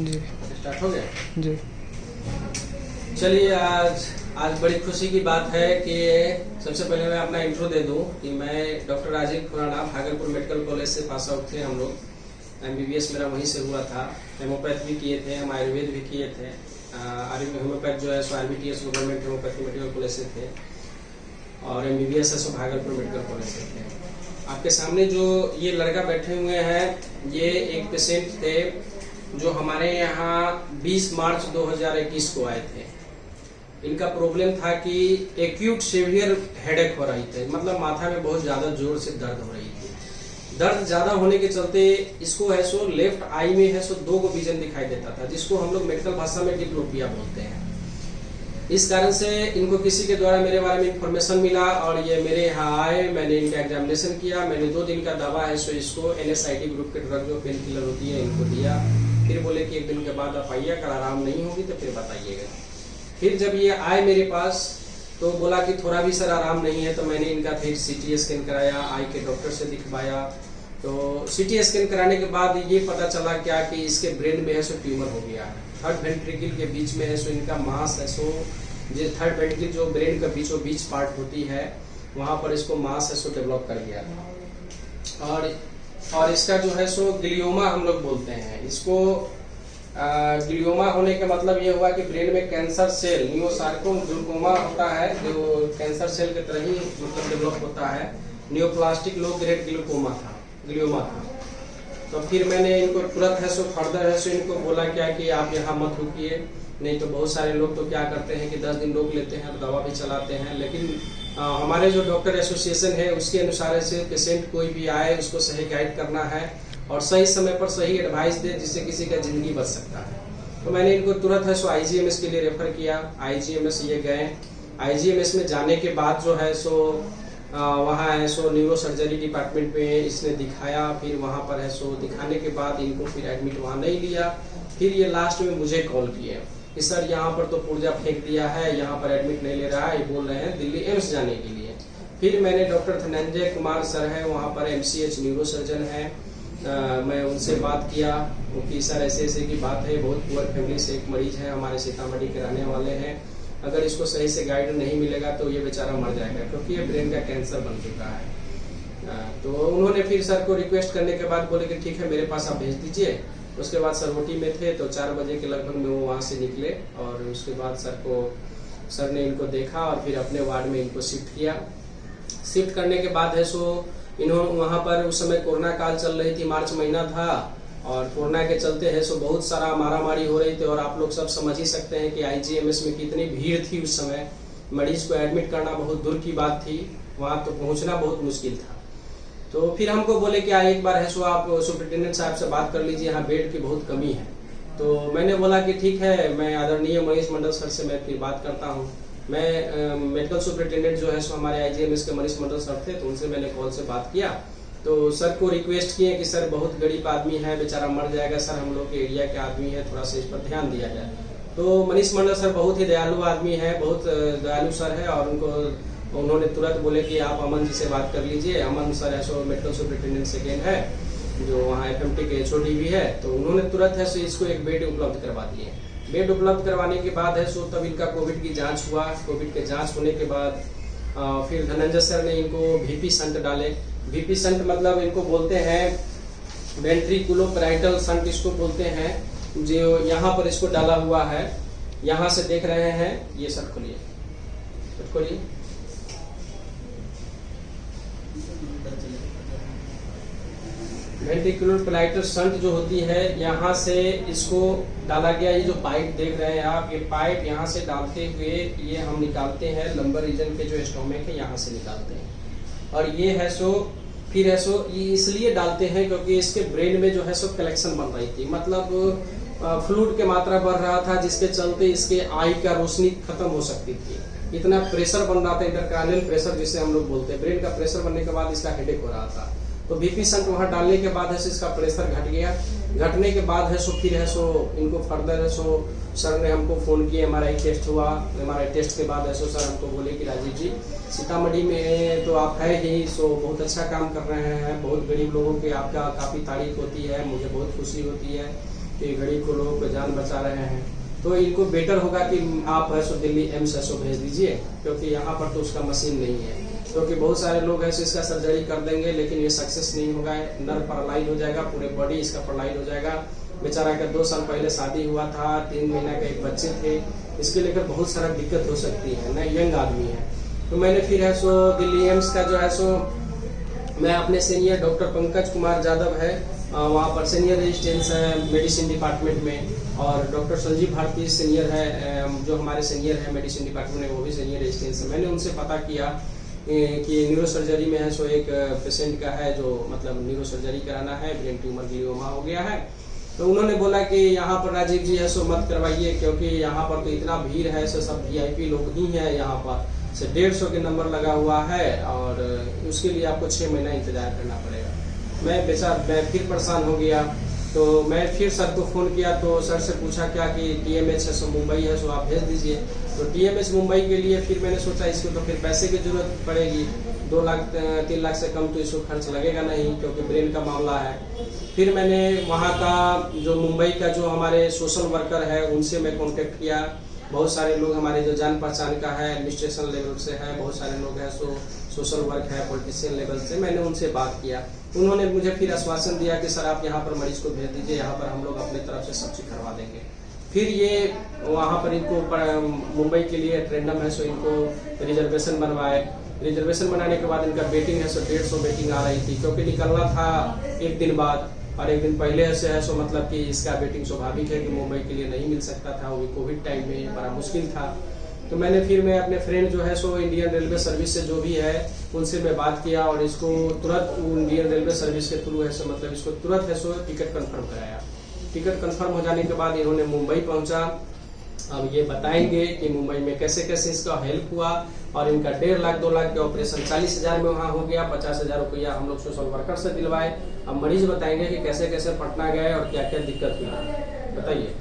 जी start हो गया। जी। चलिए आज बड़ी खुशी की बात है कि सबसे पहले मैं अपना इंट्रो दे दूं कि मैं doctor Rajiv Khurana Bhagalpur medical college से पास आउट थे हम लोग। एमबीबीएस मेरा वहीं से हुआ था। हेमोपैथ भी किए थे, हम आयुर्वेद भी किए थे। होम्योपैथ जो है सो RBTS government homeopathy medical college से थे और एमबीबीएस है सो भागलपुर मेडिकल कॉलेज से थे। आपके सामने जो ये लड़का बैठे हुए हैं, ये एक पेशेंट थे जो हमारे यहाँ 20 मार्च 2021 को आए थे। इनका प्रॉब्लम था कि एक्यूट सीवियर हेडेक हो रही थी, मतलब माथा में बहुत ज्यादा जोर से दर्द हो रही थी। दर्द ज्यादा होने के चलते इसको है सो लेफ्ट आई में है सो 2 को विजन दिखाई देता था, जिसको हम लोग मेडिकल भाषा में डिप्लोपिया बोलते हैं। इस कारण से इनको किसी के द्वारा मेरे बारे में इंफॉर्मेशन मिला और ये मेरे यहाँ आए। मैंने इनका एग्जामिनेशन किया। मैंने 2 दिन का दवा है सो इसको NSAID ग्रुप के ड्रग जो पेन किलर होती है इनको दिया। फिर बोले कि 1 दिन के बाद आप आइए, अगर आराम नहीं होगी तो फिर बताइएगा। फिर जब ये आए मेरे पास तो बोला कि थोड़ा भी सर आराम नहीं है, तो मैंने इनका फिर CT स्कैन कराया, आई के डॉक्टर से दिखवाया। तो CT स्कैन कराने के बाद ये पता चला क्या कि इसके ब्रेन में है सो ट्यूमर हो गया है। थर्ड वेंट्रिकल के बीच में है सो इनका मास है सो जो थर्ड वेंट्रिकल जो ब्रेन का बीचों बीच पार्ट होती है वहां पर इसको मास है सो डेवलप कर गया था। और इसका जो है सो ग्लियोमा हम लोग बोलते हैं इसको। ग्लियोमा होने का मतलब ये हुआ कि ब्रेन में कैंसर सेल नियोसार्कोम ग्लूकोमा होता है, जो कैंसर सेल की तरह ही मतलब डेवलप होता है। नियोप्लास्टिक लो ग्रेड ग्लूकोमा था, ग्लियोमा था। तो फिर मैंने इनको तुरंत है सो फर्दर है सो इनको बोला क्या कि आप यहाँ मत रुकिए, नहीं तो बहुत सारे लोग तो क्या करते हैं कि 10 दिन रोक लेते हैं, दवा भी चलाते हैं। लेकिन हमारे जो डॉक्टर एसोसिएशन है उसके अनुसार से पेशेंट कोई भी आए उसको सही गाइड करना है और सही समय पर सही एडवाइस दे, जिससे किसी का जिंदगी बच सकता है। तो मैंने इनको तुरंत है सो IGMS के लिए रेफर किया। IGMS ये गए। IGMS में जाने के बाद जो है सो वहाँ है सो न्यूरो सर्जरी डिपार्टमेंट में इसने दिखाया। फिर वहाँ पर है सो दिखाने के बाद इनको फिर एडमिट वहाँ नहीं लिया। फिर ये लास्ट में मुझे कॉल किए कि सर यहाँ पर तो पुर्जा फेंक दिया है, यहाँ पर एडमिट नहीं ले रहा है, ये बोल रहे हैं दिल्ली एम्स जाने के लिए। फिर मैंने डॉक्टर धनंजय कुमार सर है वहाँ पर MCH न्यूरो सर्जन है, मैं उनसे बात किया कि सर ऐसे ऐसे की बात है, बहुत पुअर फैमिली से एक मरीज है, हमारे सीतामढ़ी के रहने वाले हैं, अगर इसको सही से गाइड नहीं मिलेगा तो ये बेचारा मर जाएगा क्योंकि ये ब्रेन का कैंसर बन चुका है। तो उन्होंने फिर सर को रिक्वेस्ट करने के बाद बोले कि ठीक है मेरे पास आप भेज दीजिए। उसके बाद सर रोटी में थे तो 4 बजे के लगभग में वो वहाँ से निकले और उसके बाद सर ने इनको देखा और फिर अपने वार्ड में इनको शिफ्ट किया। शिफ्ट करने के बाद है सो इन्होंने वहाँ पर उस समय कोरोना काल चल रही थी, मार्च महीना था और कोरोना के चलते है सो बहुत सारा मारामारी हो रही थी और आप लोग सब समझ ही सकते हैं कि IGMS में कितनी भीड़ थी उस समय। मरीज को एडमिट करना बहुत दूर की बात थी, वहाँ तो पहुँचना बहुत मुश्किल था। तो फिर हमको बोले कि एक बार है सो आप सुपरिटेंडेंट साहब से बात कर लीजिए, यहाँ बेड की बहुत कमी है। तो मैंने बोला कि ठीक है, मैं आदरणीय मनीष मंडल सर से मैं फिर बात करता हूँ। मैं मेडिकल सुपरिटेंडेंट जो है सो हमारे IGMS के मनीष मंडल सर थे, तो उनसे मैंने कॉल से बात किया। तो सर को रिक्वेस्ट किए कि सर बहुत गरीब आदमी है, बेचारा मर जाएगा, सर हम लोग के एरिया के आदमी है, थोड़ा सा इस पर ध्यान दिया जाए। तो मनीष मंडल सर बहुत ही दयालु आदमी है, बहुत दयालु सर है और उन्होंने तुरंत बोले कि आप अमन जी से बात कर लीजिए। अमन सर है सो मेडिकल सुपरिटेंडेंट सेकेंड है, जो वहाँ FMT के HOD भी है। तो उन्होंने तुरंत है सो इसको एक बेड उपलब्ध करवा दिए। बेड उपलब्ध करवाने के बाद है सो तब इनका कोविड की जांच हुआ। कोविड के जांच होने के बाद फिर धनंजय सर ने इनको VP शंट डाले। VP शंट मतलब इनको बोलते हैं वेंट्रिकुलोपैराइटल शंट इसको बोलते हैं, जो यहाँ पर इसको डाला हुआ है। यहाँ से देख रहे हैं, ये शर्ट खोलिए, शर्ट खोलिए। वेंट्रिकुलोपैराइटल शंट जो होती है यहाँ से इसको डाला गया। ये जो पाइप देख रहे हैं आप, ये पाइप यहाँ से डालते हुए ये हम निकालते हैं, लंबर रीजन के जो स्टोमक है यहाँ से निकालते हैं। और ये है सो फिर है सो ये इसलिए डालते हैं क्योंकि इसके ब्रेन में जो है सो कलेक्शन बन रही थी, मतलब फ्लूइड की मात्रा बढ़ रहा था, जिसके चलते इसके आई का रोशनी खत्म हो सकती थी। इतना प्रेशर बन रहा था, इंटरक्रैनियल प्रेशर जिसे हम लोग बोलते हैं। ब्रेन का प्रेशर बनने के बाद इसका हेडेक हो रहा था। तो VP शंट वहाँ डालने के बाद है सो इसका प्रेशर घट गया। घटने के बाद है सो फिर है सो इनको फर्दर है सो सर ने हमको फ़ोन किया, MRI टेस्ट हुआ। MRI टेस्ट के बाद है सो सर हमको बोले कि राजीव जी सीतामढ़ी में तो आप है ही सो बहुत अच्छा काम कर रहे हैं, बहुत गरीब लोगों के आपका काफ़ी तारीफ होती है, मुझे बहुत खुशी होती है कि घड़ी को लोगों को जान बचा रहे हैं, तो इनको बेटर होगा कि आप है सो दिल्ली एम्स है सो भेज दीजिए, क्योंकि यहाँ पर तो उसका मशीन नहीं है। क्योंकि बहुत सारे लोग हैं सो इसका सर्जरी कर देंगे, लेकिन ये सक्सेस नहीं होगा, नर्व पैरालाइज हो जाएगा, पूरे बॉडी इसका पैरालाइज हो जाएगा। बेचारा का 2 साल पहले शादी हुआ था, 3 महीना के एक बच्चे थे, इसके लेकर बहुत सारा दिक्कत हो सकती है ना, यंग आदमी है। तो मैंने फिर है सो दिल्ली एम्स का जो है सो मैं अपने सीनियर डॉक्टर पंकज कुमार यादव है, वहाँ पर सीनियर रेजिडेंस है मेडिसिन डिपार्टमेंट में, और डॉक्टर संजीव भारती सीनियर है, जो हमारे सीनियर है मेडिसिन डिपार्टमेंट में, वो भी सीनियर रेजिडेंस है। मैंने उनसे पता किया कि न्यूरो सर्जरी में है सो एक पेशेंट का है जो मतलब न्यूरो सर्जरी कराना है, ब्रेन ट्यूमर ग्लियोमा हो गया है। तो उन्होंने बोला कि यहाँ पर राजीव जी है सो मत करवाइए, क्योंकि यहाँ पर तो इतना भीड़ है, सो सब VIP लोग ही हैं, यहाँ पर से 150 के नंबर लगा हुआ है, और उसके लिए आपको 6 महीना इंतजार करना पड़ेगा। मैं फिर परेशान हो गया, तो मैं फिर सर को फ़ोन किया, तो सर से पूछा क्या कि TMH है सो मुंबई है सो आप भेज दीजिए। तो TMH मुंबई के लिए फिर मैंने सोचा इसको तो फिर पैसे की जरूरत पड़ेगी, 2 लाख 3 लाख से कम तो इसको खर्च लगेगा नहीं, क्योंकि ब्रेन का मामला है। फिर मैंने वहाँ का जो मुंबई का जो हमारे सोशल वर्कर है उनसे मैं कॉन्टेक्ट किया। बहुत सारे लोग हमारे जो जान पहचान का है, एडमिनिस्ट्रेशन लेवल से है, बहुत सारे लोग हैं सो सोशल वर्क है, पॉलिटिशियन लेवल से, मैंने उनसे बात किया। उन्होंने मुझे फिर आश्वासन दिया कि सर आप यहाँ पर मरीज को भेज दीजिए, यहाँ पर हम लोग अपनी तरफ से सब चीज़ करवा देंगे। फिर ये वहाँ पर इनको मुंबई के लिए ट्रेंडम है सो इनको रिजर्वेशन बनवाए। रिजर्वेशन बनाने के बाद इनका वेटिंग है सो 150 वेटिंग आ रही थी, क्योंकि निकलना था एक दिन बाद, और एक दिन पहले से है सो मतलब कि इसका वेटिंग स्वाभाविक है कि मुंबई के लिए नहीं मिल सकता था, वो भी कोविड टाइम में बड़ा मुश्किल था। तो मैं अपने फ्रेंड जो है सो इंडियन रेलवे सर्विस से जो भी है उनसे मैं बात किया, और इसको तुरंत इंडियन रेलवे सर्विस के थ्रू है सो मतलब इसको तुरंत है सो टिकट कंफर्म कराया। टिकट कंफर्म हो जाने के बाद इन्होंने मुंबई पहुंचा। अब ये बताएंगे कि मुंबई में कैसे कैसे इसका हेल्प हुआ, और इनका 1.5 लाख 2 लाख के ऑपरेशन 40,000 में वहाँ हो गया, 50,000 रुपया हम लोग सोशल वर्कर से दिलवाए। अब मरीज बताएंगे कि कैसे कैसे पटना गए और क्या क्या दिक्कत हुई, बताइए।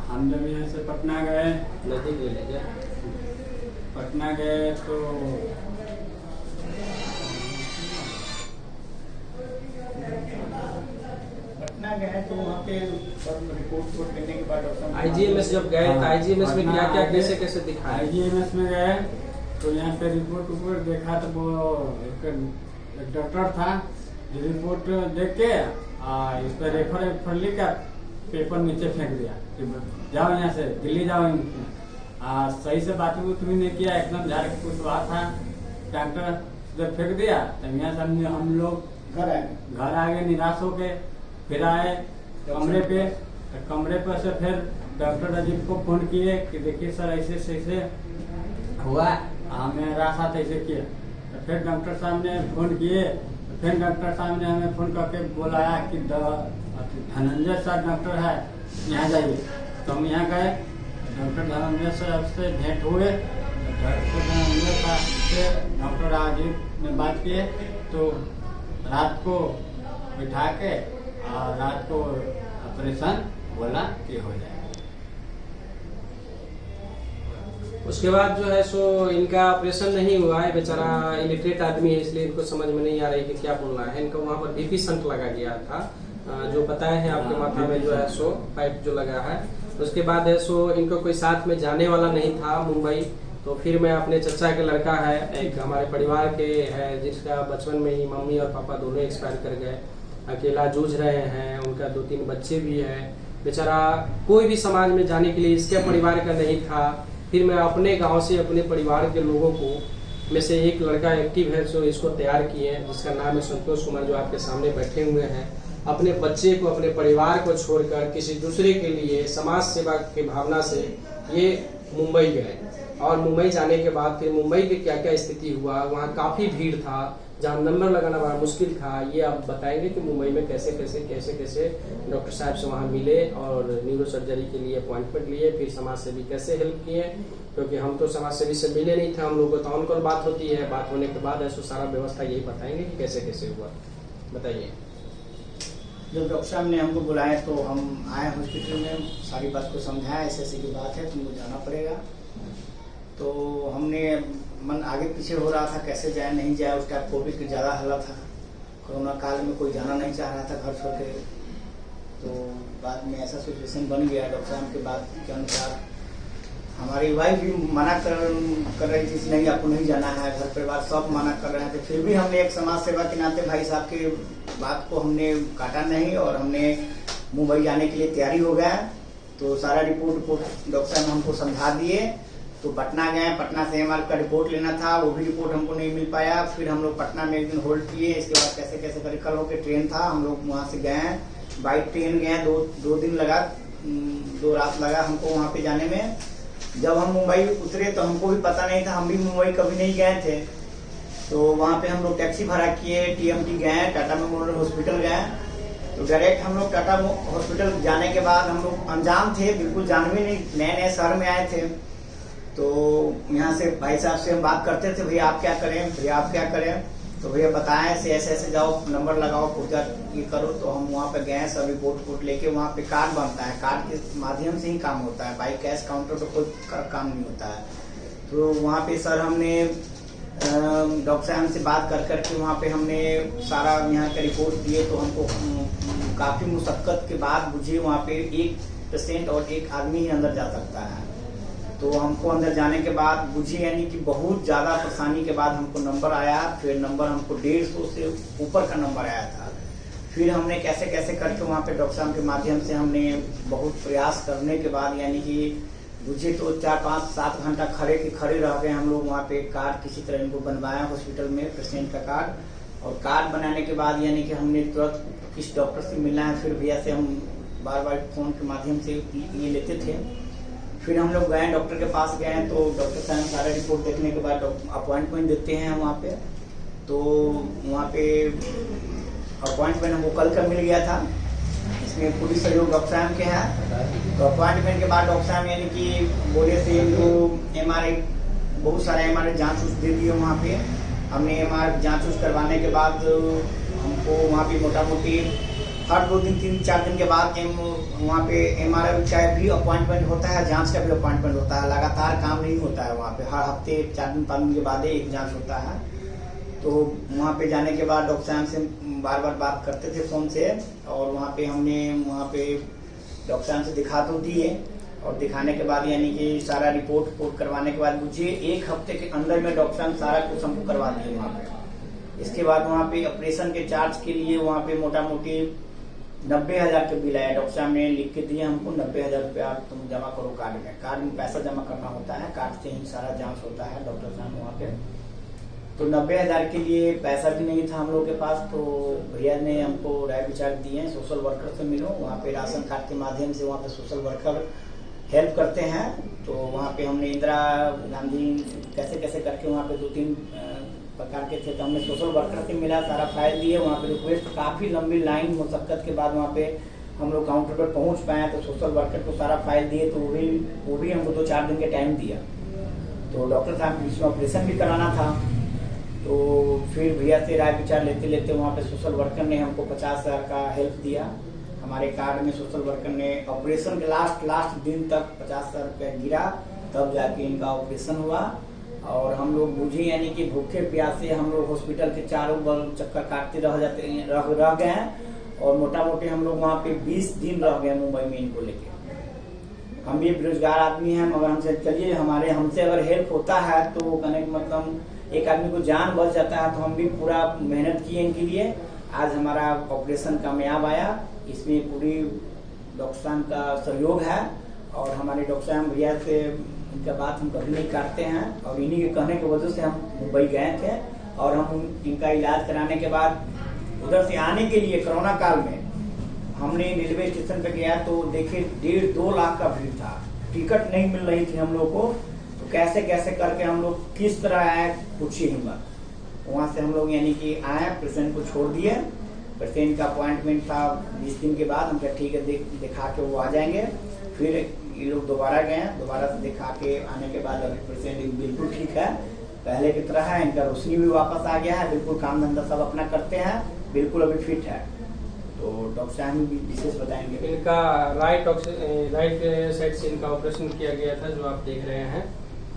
हम जब यहाँ से पटना गए, नजदीक ले लीजिए, पटना गए तो वहाँ पे रिपोर्ट लेने के बाद IGMS जब गए तो IGMS में क्या क्या कैसे कैसे दिखाया? IGMS में गए तो यहाँ पे रिपोर्ट देखा, तो वो एक डॉक्टर था, रिपोर्ट देख के इस पर रेफर लिखकर पेपर नीचे फेंक दिया कि जाओ यहाँ से, दिल्ली जाओ। सही से बात भी नहीं किया, एकदम झाड़ के कुछ बात था, डॉक्टर जब फेंक दिया तब यहाँ से हम लोग घर आ गए निराश होके। फिर आए कमरे पे, तो कमरे पर से फिर डॉक्टर राजीव को फोन किए कि देखिए सर ऐसे ऐसे हुआ, हमें राहत ऐसे किए। तो फिर डॉक्टर साहब ने फोन किए, तो फिर डॉक्टर साहब ने हमें फोन करके बुलाया कि धनंजय सर डॉक्टर है, यहाँ जाइए। तो हम यहाँ गए, डॉक्टर धनंजय सर से भेंट हुए, डॉक्टर धनंजय सर से डॉक्टर राजीव ने बात किए, तो रात को बिठा के और रात को ऑपरेशन बोला कि हो जाएगा। उसके बाद जो है सो इनका ऑपरेशन नहीं हुआ है, बेचारा इलिटरेट आदमी है, इसलिए इनको समझ में नहीं आ रही कि क्या बोलना है। इनको वहाँ पर BP शंट लगा गया था, जो बताए हैं आपके माथा में जो है सो पाइप जो लगा है। उसके बाद है सो इनको कोई साथ में जाने वाला नहीं था मुंबई। तो फिर मैं अपने चचा के लड़का है, एक हमारे परिवार के है, जिसका बचपन में ही मम्मी और पापा दोनों एक्सपायर कर गए, अकेला जूझ रहे हैं, उनका 2-3 बच्चे भी हैं। बेचारा कोई भी समाज में जाने के लिए इसके परिवार का नहीं था। फिर मैं अपने गांव से अपने परिवार के लोगों को में से एक लड़का एक्टिव है जो इसको तैयार किए हैं, जिसका नाम है संतोष कुमार, जो आपके सामने बैठे हुए हैं। अपने बच्चे को, अपने परिवार को छोड़कर किसी दूसरे के लिए समाज सेवा की भावना से ये मुंबई गए। और मुंबई जाने के बाद फिर मुंबई के क्या क्या स्थिति हुआ, वहाँ काफी भीड़ था, जहाँ नंबर लगाना बड़ा मुश्किल था। ये आप बताएंगे कि मुंबई में कैसे कैसे डॉक्टर साहब से वहाँ मिले और न्यूरो सर्जरी के लिए अपॉइंटमेंट लिए, फिर समाज सेवी कैसे हेल्प किए, क्योंकि हम तो समाज सेवी से मिले नहीं थे, हम लोग को तो ऑन कॉल बात होती है। बात होने के बाद ऐसा सारा व्यवस्था यही बताएंगे कि कैसे कैसे हुआ, बताइए। जब डॉक्टर साहब ने हमको बुलाया तो हम आए हॉस्पिटल में, सारी बात को समझाया, ऐसे ऐसी की बात है, तुमको जाना पड़ेगा। तो हमने मन आगे पीछे हो रहा था, कैसे जाए नहीं जाए। उस टाइम कोविड की ज़्यादा हालत था, कोरोना काल में कोई जाना नहीं चाह रहा था घर छोड़ के। तो बाद में ऐसा सिचुएशन बन गया। डॉक्टर साहब के बात के अनुसार हमारी वाइफ भी मना कर रही थी, नहीं आपको नहीं जाना है, घर परिवार सब मना कर रहे थे। फिर भी हमने एक समाज सेवा के नाते भाई साहब के बात को हमने काटा नहीं और हमने मुंबई जाने के लिए तैयारी हो गया। तो सारा रिपोर्ट डॉक्टर साहब हमको समझा दिए। तो पटना गए, पटना से एमआर का रिपोर्ट लेना था, वो भी रिपोर्ट हमको नहीं मिल पाया। फिर हम लोग पटना में एक दिन होल्ड किए। इसके बाद कैसे कैसे करके कल होकर ट्रेन था, हम लोग वहाँ से गए, बाई ट्रेन गए। दो दिन लगा, 2 रात लगा हमको वहाँ पे जाने में। जब हम मुंबई उतरे तो हमको भी पता नहीं था, हम भी मुंबई कभी नहीं गए थे। तो वहाँ पे हम लोग टैक्सी भाड़ा किए, टीएमटी गए, टाटा मेमोरियल हॉस्पिटल गए। तो डायरेक्ट हम लोग टाटा हॉस्पिटल जाने के बाद हम लोग अनजान थे, बिल्कुल जानवी नहीं, नए नए शहर में आए थे। तो यहाँ से भाई साहब से हम बात करते थे, भैया आप क्या करें, भैया आप क्या करें। तो भैया बताएं ऐसे ऐसे जाओ, नंबर लगाओ, पूजा ये करो। तो हम वहाँ पे गए, सब रिपोर्ट लेके। वहाँ पे कार्ड बनता है, कार्ड के माध्यम से ही काम होता है, बाई कैश काउंटर तो कोई काम नहीं होता है। तो वहाँ पे सर हमने डॉक्टर साहब से बात कर करके वहाँ पे हमने सारा यहाँ का रिपोर्ट दिए। तो हमको काफ़ी मुशक्कत के बाद बुझे वहाँ पे 1 पेशेंट और 1 आदमी ही अंदर जा सकता है। तो हमको अंदर जाने के बाद बुझे, यानी कि बहुत ज़्यादा परेशानी के बाद हमको नंबर आया। फिर नंबर हमको 150 से ऊपर का नंबर आया था। फिर हमने कैसे कैसे करके वहाँ पे डॉक्टर साहब के माध्यम से हमने बहुत प्रयास करने के बाद, यानी कि बुझे तो 4, 5, 7 घंटा खड़े रह गए हम लोग वहाँ पे। कार्ड किसी तरह इनको बनवाया हॉस्पिटल में, पेशेंट का कार्ड। और कार्ड बनाने के बाद यानी कि हमने तुरंत किस डॉक्टर से मिलना है, फिर भैया से हम बार बार फ़ोन के माध्यम से ये लेते थे। फिर हम लोग गए, डॉक्टर के पास गए। तो डॉक्टर साहब सारा रिपोर्ट देखने के बाद अपॉइंटमेंट देते हैं वहाँ पे। तो वहाँ पे अपॉइंटमेंट हमको कल का मिल गया था। इसमें पूरी सहयोग डॉक्टर साहब के हैं। तो अपॉइंटमेंट के बाद डॉक्टर साहब यानी कि बोले थे इनको MRI, बहुत सारे MRI जाँच दे दिए वहाँ पे। हमने MRI जाँच करवाने के बाद हमको वहाँ पे मोटा मोटी हर 2 दिन 3-4 दिन के बाद वहाँ पे MRI का भी अपॉइंटमेंट होता है, जांच का भी अपॉइंटमेंट होता है। लगातार काम नहीं होता है वहाँ पे, हर हफ्ते 4 दिन 5 दिन के बाद एक जांच होता है। तो वहाँ पे जाने के बाद डॉक्टर साहब से बार बार बात करते थे फ़ोन से। और वहाँ पे हमने डॉक्टर साहब से दिखा तो दिए। और दिखाने के बाद यानी कि सारा रिपोर्ट करवाने के बाद मुझे 1 हफ्ते के अंदर में डॉक्टर साहब सारा कुछ हमको करवा दिए वहाँ पे। इसके बाद वहाँ पे ऑपरेशन के चार्ज के लिए वहाँ पे मोटा मोटी 90,000 के बिल आया। डॉक्टर साहब ने लिख के दिए हमको, 90,000 रुपया तुम जमा करो कार्ड में पैसा जमा करना होता है, कार्ड से ही सारा जांच होता है डॉक्टर साहब वहाँ पे। तो 90,000 के लिए पैसा भी नहीं था हम लोग के पास। तो भैया ने हमको राय विचार दिए, सोशल वर्कर से मिलो, वहाँ पे राशन कार्ड के माध्यम से वहाँ पे सोशल वर्कर हेल्प करते हैं। तो वहाँ पे हमने इंदिरा गांधी कैसे कैसे करके वहाँ पे 2-3 प्रकार के थे। तो हमने सोशल वर्कर से मिला, सारा फाइल दिए वहाँ पे रिक्वेस्ट। काफ़ी लंबी लाइन मुशक्कत के बाद वहाँ पे हम लोग काउंटर पर पहुँच पाए। तो सोशल वर्कर को सारा फाइल दिए। तो वो भी हमको 2-4 दिन के टाइम दिया। तो डॉक्टर साहब बीच में ऑपरेशन भी कराना था। तो फिर भैया से राय विचार लेते लेते वहाँ पे सोशल वर्कर ने हमको 50,000 का हेल्प दिया। हमारे कार्ड में सोशल वर्कर ने ऑपरेशन के लास्ट दिन तक 50,000 रुपया गिरा, तब जाके इनका ऑपरेशन हुआ। और हम लोग बुझे यानी कि भूखे प्यासे हम लोग हॉस्पिटल के चारों बल चक्कर काटते रह गए हैं। और मोटा मोटी हम लोग वहाँ पे 20 दिन रह गए मुंबई में इनको लेके। हम भी बेरोजगार आदमी हैं, मगर हमसे चलिए हमसे अगर हेल्प होता है तो कहने का मतलब एक आदमी को जान बच जाता है। तो हम भी पूरा मेहनत किए इनके लिए। आज हमारा ऑपरेशन कामयाब आया। इसमें पूरी डॉक्टर साहब का सहयोग है। और हमारे डॉक्टर साहब भैया से इनका बात हम कभी नहीं काटते हैं। और इन्हीं के कहने की वजह से हम मुंबई गए थे। और हम इनका इलाज कराने के बाद उधर से आने के लिए कोरोना काल में हमने रेलवे स्टेशन पे गया तो देखिए 1.5-2 लाख का भीड़ था, टिकट नहीं मिल रही थी हम लोग को। तो कैसे कैसे करके हम लोग किस तरह आए पूछिए हिम्मत। वहाँ से हम लोग यानी कि आए, पेशेंट को छोड़ दिए। पेशेंट का अपॉइंटमेंट था 20 दिन के बाद। हम कहा ठीक है दिखा के वो आ जाएंगे। फिर ये लोग दोबारा गए, दोबारा से दिखा के आने के बाद अभी पेशेंट बिल्कुल ठीक है, पहले की तरह है। इनका रोशनी भी वापस आ गया है, बिल्कुल काम धंधा सब अपना करते हैं, बिल्कुल अभी फिट है। तो डॉक्टर साहब भी विशेष बताएंगे। इनका राइट साइड से इनका ऑपरेशन किया गया था जो आप देख रहे हैं।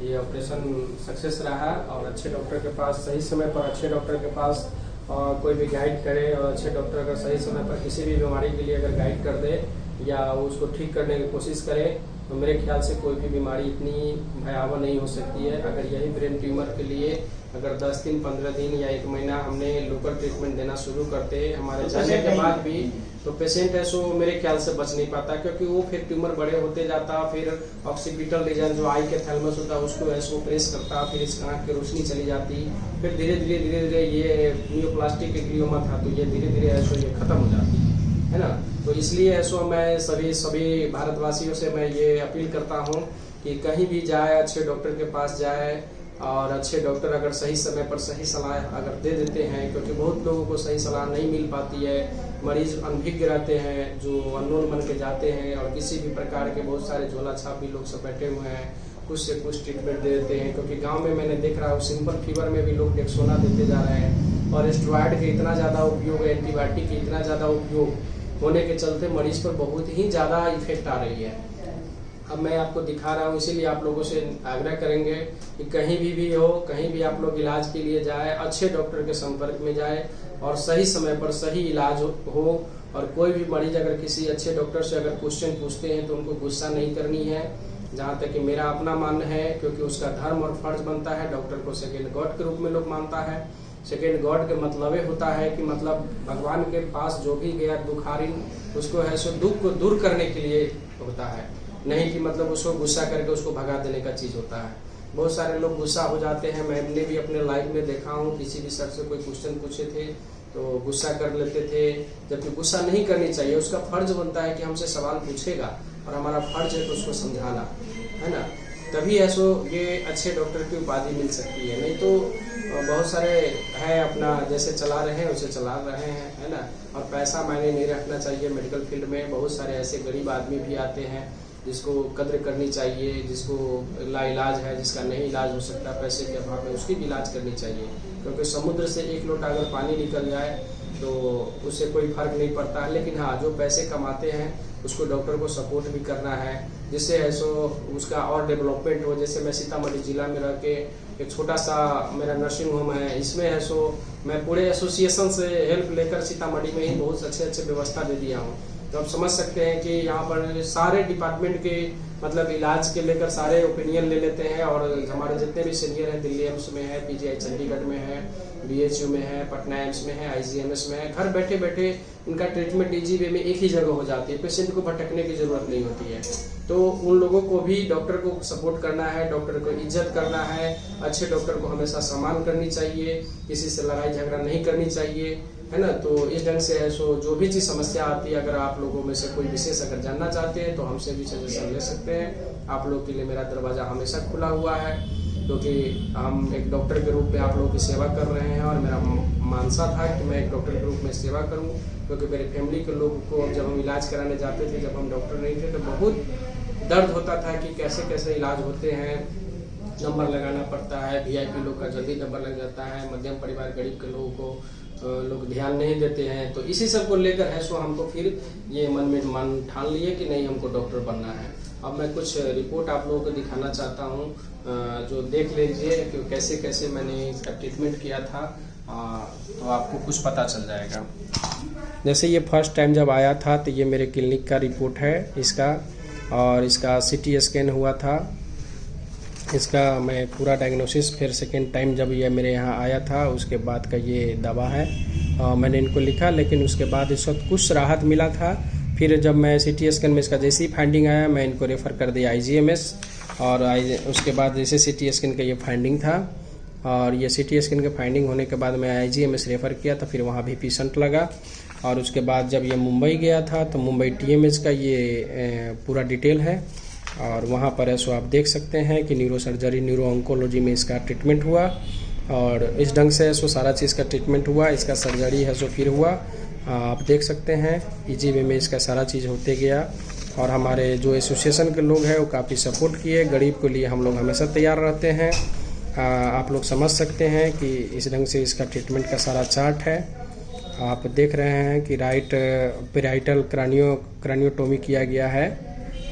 ये ऑपरेशन सक्सेस रहा और अच्छे डॉक्टर के पास सही समय पर अच्छे डॉक्टर के पास कोई भी गाइड करे और अच्छे डॉक्टर अगर सही समय पर किसी भी बीमारी के लिए अगर गाइड कर दे या उसको ठीक करने की कोशिश करे तो मेरे ख्याल से कोई भी बीमारी इतनी भयावह नहीं हो सकती है। अगर यही ब्रेन ट्यूमर के लिए अगर 10 दिन 15 दिन या 1 महीना हमने लोकल ट्रीटमेंट देना शुरू करते हमारे जाने के बाद भी तो पेशेंट है सो मेरे ख्याल से बच नहीं पाता, क्योंकि वो फिर ट्यूमर बड़े होते जाता, फिर ऑक्सीपिटल रीजन जो आई के थैलमस होता है उसको ऐसो प्रेस करता, फिर इस आँख की रोशनी चली जाती, फिर धीरे धीरे ये नियोप्लास्टिक ग्लियोमा था तो ये धीरे धीरे ऐसो ये खत्म हो जाती है ना। तो इसलिए ऐसो मैं सभी भारतवासियों से मैं ये अपील करता हूँ कि कहीं भी जाए अच्छे डॉक्टर के पास जाए और अच्छे डॉक्टर अगर सही समय पर सही सलाह अगर दे देते हैं, क्योंकि बहुत लोगों को सही सलाह नहीं मिल पाती है, मरीज अनभिज्ञ रहते हैं जो अननोन बन के जाते हैं और किसी भी प्रकार के बहुत सारे झोला छापी लोग सब बैठे हुए हैं, कुछ से कुछ ट्रीटमेंट दे देते हैं। क्योंकि गांव में मैंने देख रहा हूँ सिंपल फीवर में भी लोग डेक्सोना देते जा रहे हैं और स्टेरॉयड के इतना ज़्यादा उपयोग, एंटीबायोटिक के इतना ज़्यादा उपयोग होने के चलते मरीज पर बहुत ही ज़्यादा इफेक्ट आ रही है। अब मैं आपको दिखा रहा हूँ, इसीलिए आप लोगों से आग्रह करेंगे कि कहीं भी हो, कहीं भी आप लोग इलाज के लिए जाए, अच्छे डॉक्टर के संपर्क में जाए और सही समय पर सही इलाज हो। और कोई भी मरीज अगर किसी अच्छे डॉक्टर से अगर क्वेश्चन पूछते हैं तो उनको गुस्सा नहीं करनी है, जहाँ तक कि मेरा अपना मानना है, क्योंकि उसका धर्म और फर्ज बनता है। डॉक्टर को सेकेंड गॉड के रूप में लोग मानता है। सेकेंड गॉड के मतलब होता है कि मतलब भगवान के पास जो भी गया दुखारिन उसको है सो दुख को दूर करने के लिए होता है, नहीं कि मतलब उसको गुस्सा करके उसको भगा देने का चीज होता है। बहुत सारे लोग गुस्सा हो जाते हैं, मैंने भी अपने लाइफ में देखा हूँ, किसी भी सर से कोई क्वेश्चन पूछे थे तो गुस्सा कर लेते थे, जबकि गुस्सा नहीं करनी चाहिए। उसका फर्ज बनता है कि हमसे सवाल पूछेगा और हमारा फर्ज है तो उसको समझाना, है ना। तभी ऐसो ये अच्छे डॉक्टर की उपाधि मिल सकती है, नहीं तो बहुत सारे हैं अपना जैसे चला रहे हैं उसे चला रहे हैं, है ना। और पैसा मायने नहीं रखना चाहिए मेडिकल फील्ड में। बहुत सारे ऐसे गरीब आदमी भी आते हैं जिसको कद्र करनी चाहिए, जिसको लाइलाज है, जिसका नहीं इलाज हो सकता पैसे के अभाव में, उसकी भी इलाज करनी चाहिए। क्योंकि समुद्र से एक लोटा अगर पानी निकल जाए तो उससे कोई फर्क नहीं पड़ता है। लेकिन हाँ, जो पैसे कमाते हैं उसको डॉक्टर को सपोर्ट भी करना है, जिससे ऐसो उसका और डेवलपमेंट हो। जैसे मैं सीतामढ़ी जिला में रह के एक छोटा सा मेरा नर्सिंग होम है, इसमें है सो मैं पूरे एसोसिएशन से हेल्प लेकर सीतामढ़ी में ही बहुत अच्छे व्यवस्था दे दिया हूँ। तो आप समझ सकते हैं कि यहाँ पर सारे डिपार्टमेंट के मतलब इलाज के लेकर सारे ओपिनियन ले लेते हैं। और हमारे जितने भी सीनियर हैं, दिल्ली एम्स में है, पीजीआई चंडीगढ़ में है, बीएचयू में है, पटना एम्स में है, आईजीएमएस में है, घर बैठे बैठे इनका ट्रीटमेंट इजी वे में एक ही जगह हो जाती है, पेशेंट को भटकने की जरूरत नहीं होती है। तो उन लोगों को भी डॉक्टर को सपोर्ट करना है, डॉक्टर को इज्जत करना है, अच्छे डॉक्टर को हमेशा सम्मान करनी चाहिए, किसी से लड़ाई झगड़ा नहीं करनी चाहिए, है ना। तो इस ढंग से है सो जो भी चीज समस्या आती है, अगर आप लोगों में से कोई विशेष अगर जानना चाहते हैं तो हमसे भी सजेशन ले सकते हैं। आप लोग के लिए मेरा दरवाजा हमेशा खुला हुआ है, क्योंकि हम एक डॉक्टर के रूप में आप लोगों की सेवा कर रहे हैं और मेरा मानसा था कि मैं एक डॉक्टर के रूप में सेवा करूं। क्योंकि मेरे फैमिली के लोगों को जब हम इलाज कराने जाते थे, जब हम डॉक्टर नहीं थे, तो बहुत दर्द होता था कि कैसे कैसे इलाज होते हैं, नंबर लगाना पड़ता है, वीआईपी लोग का जल्दी नंबर लग जाता है, मध्यम परिवार गरीब के लोगों को लोग ध्यान नहीं देते हैं। तो इसी सब को लेकर है सो हमको फिर ये मन ठान लिए कि नहीं, हमको डॉक्टर बनना है। अब मैं कुछ रिपोर्ट आप लोगों को दिखाना चाहता हूँ, जो देख लीजिए कि कैसे कैसे मैंने इसका ट्रीटमेंट किया था, तो आपको कुछ पता चल जाएगा। जैसे ये फर्स्ट टाइम जब आया था तो ये मेरे क्लिनिक का रिपोर्ट है इसका, और इसका सीटी स्कैन हुआ था, इसका मैं पूरा डायग्नोसिस फिर सेकेंड टाइम जब ये मेरे यहाँ आया था उसके बाद का ये दवा है। मैंने इनको लिखा, लेकिन उसके बाद इस वक्त कुछ राहत मिला था। फिर जब मैं सीटी स्कैन में इसका जैसे ही फाइंडिंग आया, मैं इनको रेफ़र कर दिया आईजीएमएस, और उसके बाद जैसे सीटी स्कैन का ये फाइंडिंग था, और ये सीटी स्कैन के फाइंडिंग होने के बाद मैं आईजीएमएस रेफ़र किया था, फिर वहाँ भी पेशेंट लगा। और उसके बाद जब ये मुंबई गया था तो मुंबई टीएमएच का ये पूरा डिटेल है, और वहाँ पर ऐसो आप देख सकते हैं कि न्यूरो सर्जरी, न्यूरो ऑन्कोलॉजी में इसका ट्रीटमेंट हुआ, और इस ढंग से ऐसो सारा चीज़ का ट्रीटमेंट हुआ। इसका सर्जरी है सो फिर हुआ, आप देख सकते हैं इजी वे में इसका सारा चीज़ होते गया। और हमारे जो एसोसिएशन के लोग हैं वो काफ़ी सपोर्ट किए, गरीब के लिए हम लोग हमेशा तैयार रहते हैं। आप लोग समझ सकते हैं कि इस ढंग से इसका ट्रीटमेंट का सारा चार्ट है। आप देख रहे हैं कि राइट पेराइटल क्रानियोटोमी किया गया है,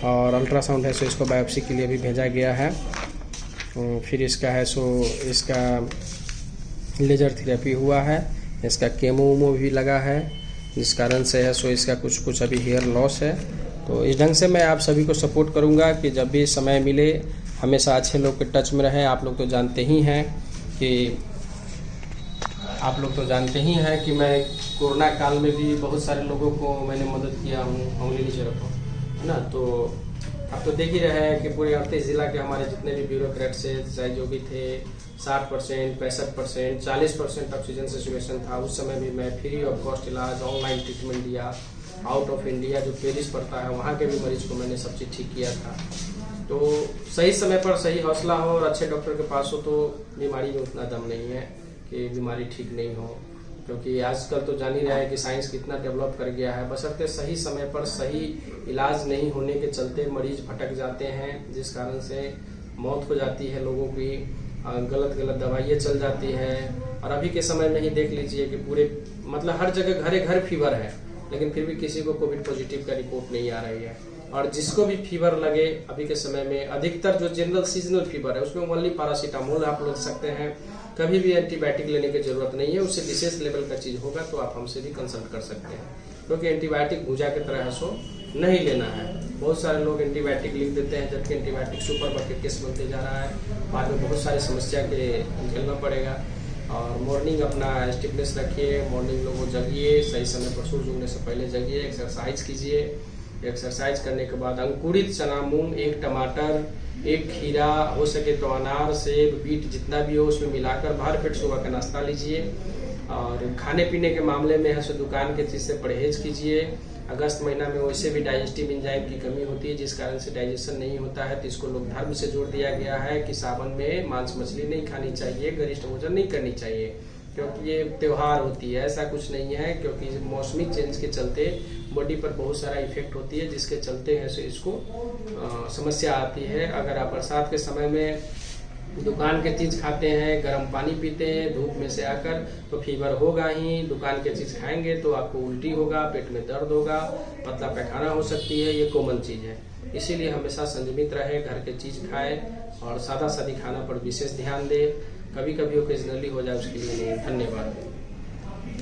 और अल्ट्रासाउंड है सो इसको बायोप्सी के लिए भी भेजा गया है। फिर इसका है सो इसका लेजर थेरेपी हुआ है, इसका केमो उमो भी लगा है, जिस कारण से है सो इसका कुछ अभी हेयर लॉस है। तो इस ढंग से मैं आप सभी को सपोर्ट करूंगा कि जब भी समय मिले हमेशा अच्छे लोग के टच में रहें। आप लोग तो जानते ही हैं कि मैं कोरोना काल में भी बहुत सारे लोगों को मैंने मदद किया हूँ, उंगली नीचे रखो, है ना। तो आप तो देख ही रहे हैं कि पूरे 38 जिला के हमारे जितने भी ब्यूरोक्रेट्स थे, चाहे जो भी थे, 60%, 65%, 40% ऑक्सीजन सिचुएशन था। उस समय भी मैं फ्री ऑफ कॉस्ट इलाज, ऑनलाइन ट्रीटमेंट दिया। आउट ऑफ इंडिया जो पेरिस पड़ता है वहाँ के भी मरीज को मैंने सब चीज़ ठीक किया था। तो सही समय पर सही हौसला हो और अच्छे डॉक्टर के पास हो तो बीमारी में उतना दम नहीं है कि बीमारी ठीक नहीं हो, क्योंकि आजकल तो जान ही रहा है कि साइंस कितना डेवलप कर गया है। बशर्ते सही समय पर सही इलाज नहीं होने के चलते मरीज भटक जाते हैं, जिस कारण से मौत हो जाती है लोगों की, गलत दवाइयाँ चल जाती है। और अभी के समय में ही देख लीजिए कि पूरे मतलब हर जगह घरे घर फीवर है, लेकिन फिर भी किसी को कोविड पॉजिटिव का रिपोर्ट नहीं आ रही है। और जिसको भी फीवर लगे अभी के समय में, अधिकतर जो जनरल सीजनल फीवर है उसमें ओनली पैरासीटामोल आप ले सकते हैं। कभी भी एंटीबायोटिक लेने की जरूरत नहीं है। उससे विशेष लेवल का चीज होगा तो आप हमसे भी कंसल्ट कर सकते हैं, क्योंकि एंटीबायोटिक भूजा की तरह सो नहीं लेना है। बहुत सारे लोग एंटीबायोटिक लिख देते हैं, जबकि एंटीबायोटिक सुपर बकेट केस बनते जा रहा है। बाद में बहुत सारी समस्या के झेलना पड़ेगा। और मॉर्निंग अपना स्टिफनेस रखिए, मॉर्निंग लोगों जगिए, सही समय पर सूरज उगने से पहले जगिए, एक्सरसाइज कीजिए। एक्सरसाइज करने के बाद अंकुरित चना मूंग, 1 टमाटर, 1 खीरा, हो सके तो अनार, सेब, बीट जितना भी हो उसमें मिलाकर भर पेट सुबह का नाश्ता लीजिए। और खाने पीने के मामले में है सो दुकान के चीज़ से परहेज कीजिए। अगस्त महीना में वैसे भी डाइजेस्टिव एंजाइम की कमी होती है, जिस कारण से डाइजेशन नहीं होता है। तो इसको लोग धर्म से जोड़ दिया गया है कि सावन में मांस मछली नहीं खानी चाहिए, गरिष्ठ भोजन नहीं करनी चाहिए, क्योंकि ये त्योहार होती है। ऐसा कुछ नहीं है, क्योंकि मौसमी चेंज के चलते बॉडी पर बहुत सारा इफेक्ट होती है, जिसके चलते है सो इसको समस्या आती है। अगर आप बरसात के समय में दुकान के चीज खाते हैं, गर्म पानी पीते हैं धूप में से आकर, तो फीवर होगा ही। दुकान के चीज खाएंगे तो आपको उल्टी होगा, पेट में दर्द होगा, पतला पैखाना हो सकती है। ये कॉमन चीज है, इसीलिए हमेशा संयमित रहे, घर के चीज खाए और सादा सादी खाना पर विशेष ध्यान दे। कभी कभी ओकेजनली हो जाए उसके लिए नहीं। धन्यवाद।